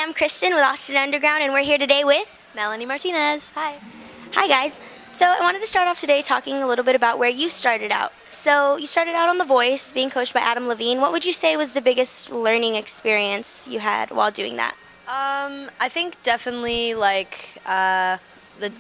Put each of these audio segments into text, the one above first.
I'm Kristen with Austin Underground, and we're here today with Melanie Martinez. Hi. Hi, guys. So I wanted to start off today talking a little bit about where you started out. So you started out on The Voice, being coached by Adam Levine. What would you say was the biggest learning experience you had while doing that? I think definitely the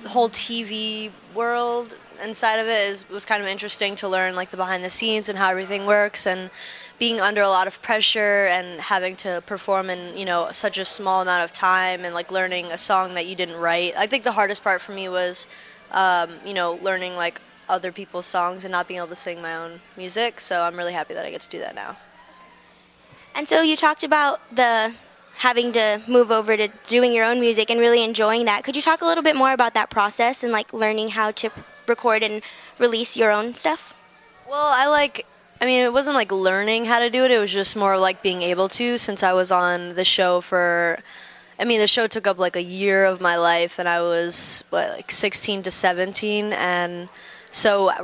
whole TV world inside of it was kind of interesting to learn, like the behind the scenes and how everything works, and being under a lot of pressure and having to perform in such a small amount of time, and like learning a song that you didn't write. I think the hardest part for me was learning like other people's songs and not being able to sing my own music. So I'm really happy that I get to do that now. And so you talked about the having to move over to doing your own music and really enjoying that. Could you talk a little bit more about that process and like learning how to record and release your own stuff? Well, it wasn't like learning how to do it. It was just more like being able to, since I was on the show the show took up like a year of my life, and I was 16 to 17, and so I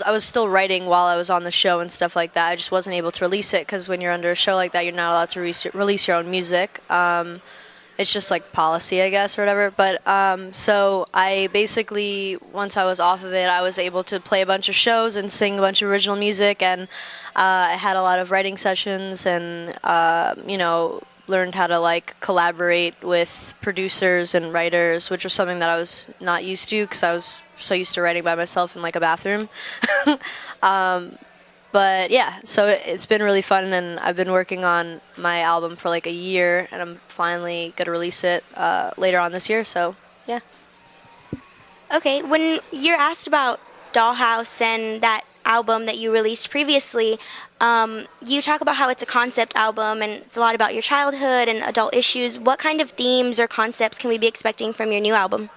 was still writing while I was on the show and stuff like that. I just wasn't able to release it because when you're under a show like that, you're not allowed to release your own music. It's just like policy, I guess, or whatever. But so I basically, once I was off of it, I was able to play a bunch of shows and sing a bunch of original music, and I had a lot of writing sessions, and learned how to like collaborate with producers and writers, which was something that I was not used to because I was so used to writing by myself in like a bathroom. But yeah, so it's been really fun, and I've been working on my album for like a year, and I'm finally going to release it later on this year, so yeah. Okay, when you're asked about Dollhouse and that album that you released previously, you talk about how it's a concept album and it's a lot about your childhood and adult issues. What kind of themes or concepts can we be expecting from your new album?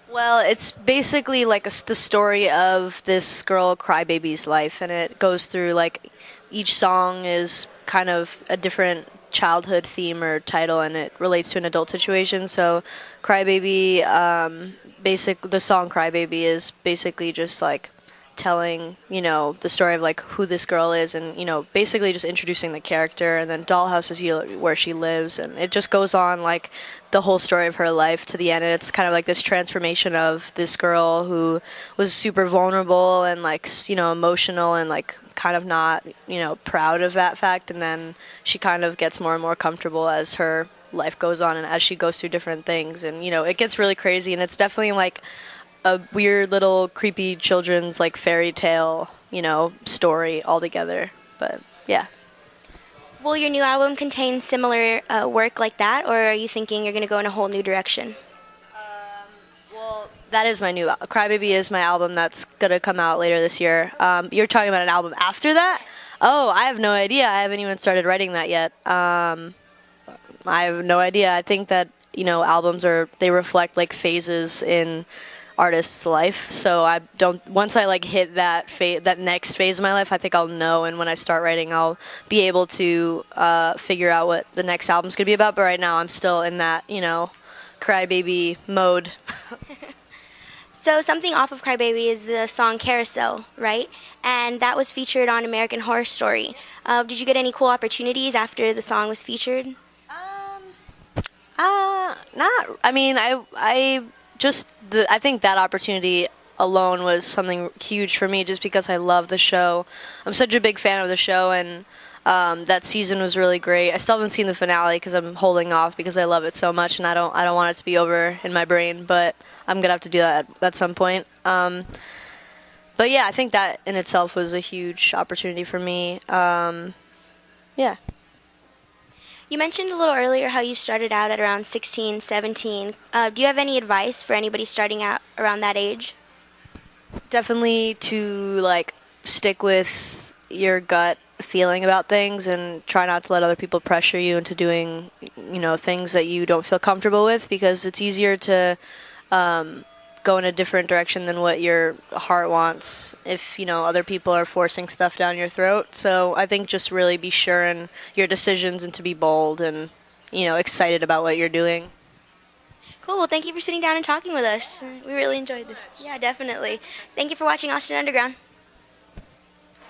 Well, it's basically like the story of this girl Crybaby's life, and it goes through like each song is kind of a different childhood theme or title, and it relates to an adult situation. So Crybaby, the song Crybaby is basically just like telling, the story of like who this girl is, and basically just introducing the character. And then Dollhouse is where she lives, and it just goes on like the whole story of her life to the end. And it's kind of like this transformation of this girl who was super vulnerable and like emotional and like kind of not proud of that fact, and then she kind of gets more and more comfortable as her life goes on and as she goes through different things, and it gets really crazy. And it's definitely like a weird little creepy children's like fairy tale, story altogether. But yeah. Will your new album contain similar work like that, or are you thinking you're going to go in a whole new direction? Well, that is my new Crybaby is my album that's going to come out later this year. You're talking about an album after that? Oh, I have no idea. I haven't even started writing that yet. I have no idea. I think that, albums they reflect like phases in artist's life, so once I like hit that next phase of my life, I think I'll know, and when I start writing, I'll be able to figure out what the next album's gonna be about. But right now I'm still in that Crybaby mode. So something off of Crybaby is the song Carousel, right? And that was featured on American Horror Story. Did you get any cool opportunities after the song was featured? I think that opportunity alone was something huge for me, just because I love the show. I'm such a big fan of the show, and that season was really great. I still haven't seen the finale because I'm holding off because I love it so much, and I don't want it to be over in my brain, but I'm gonna have to do that at some point. But yeah, I think that in itself was a huge opportunity for me. Yeah. You mentioned a little earlier how you started out at around 16, 17. Do you have any advice for anybody starting out around that age? Definitely to like stick with your gut feeling about things, and try not to let other people pressure you into doing things that you don't feel comfortable with, because it's easier to go in a different direction than what your heart wants if other people are forcing stuff down your throat. So I think just really be sure in your decisions, and to be bold and excited about what you're doing. Cool. Well, thank you for sitting down and talking with us. We really enjoyed this. Yeah, definitely. Thank you for watching Austin Underground.